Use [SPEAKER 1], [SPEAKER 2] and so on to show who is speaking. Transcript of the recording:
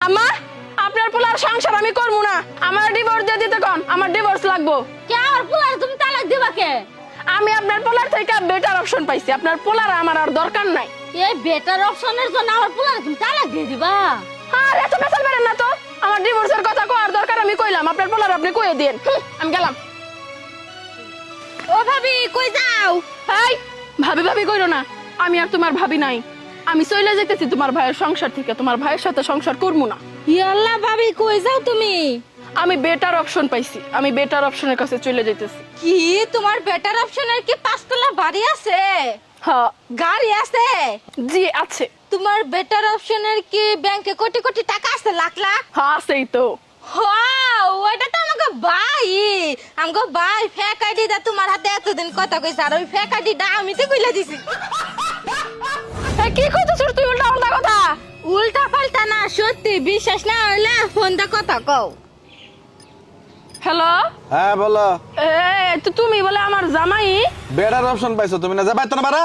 [SPEAKER 1] আম্মা, আপনার পোলার সংসার আমি করবো না, আমার ডিভোর্স দিয়ে দিতে কোন, আমার ডিভোর্স লাগবো।
[SPEAKER 2] কে আমার পোলার তুমি তালাক দিবা কে?
[SPEAKER 1] আমি আপনার পোলার থেকে বেটার অপশন পাইছি, আপনার পোলার আমার আর দরকার নাই।
[SPEAKER 2] এই বেটার অপশনের জন্য আমার পোলার তুমি তালাক দিয়ে দিবা?
[SPEAKER 1] আর এত পেছাল বেরেন না তো, আমার ডিভোর্সের কথা কোয়ার দরকার আমি কইলাম, আপনার পোলার আপনি কইয়ে দিন। আমি গেলাম।
[SPEAKER 2] ও ভাবি কই যাও?
[SPEAKER 1] এই ভাবি ভাবি কইরো না, আমি আর তোমার ভাবি নাই, আমি চলে যেতেছি তোমার ভাইয়ের সংসার থেকে, তোমার ভাইয়ের সাথে সংসার করবো না।
[SPEAKER 2] ইয়াল্লা ভাবি কই যাও তুমি?
[SPEAKER 1] আমি বেটার অপশন পাইছি, আমি বেটার অপশনের কাছে চলে যেতেছি।
[SPEAKER 2] কি তোমার বেটার অপশনের কি পাঁচতলা বাড়ি আছে?
[SPEAKER 1] হ্যাঁ,
[SPEAKER 2] গাড়ি আছে?
[SPEAKER 1] জি আছে।
[SPEAKER 2] তোমার বেটার অপশনের কি ব্যাংকে কোটি কোটি টাকা আছে, লাখ লাখ?
[SPEAKER 1] হ্যাঁ আছেই তো।
[SPEAKER 2] ওয়াও, ওইটা তো আমাকে ভাই ফেক আইডি দা তোমার হাতে এতদিন কথা কইছ, আর ওই ফেক আইডিটা আমি তো কইলা দিছি।
[SPEAKER 1] কি কইতেছ তুই উল্টা উল্টা কথা?
[SPEAKER 2] উল্টা পাল্টা না, সত্যি বিশ্বাস না হইলে ফোন দা কথা কও।
[SPEAKER 1] হ্যালো,
[SPEAKER 3] হ্যাঁ বলো।
[SPEAKER 1] তো তুমি বলে আমার জামাই?
[SPEAKER 3] বেটার অপশন পাইছো তুমি, না যাবাই তো না বাড়া।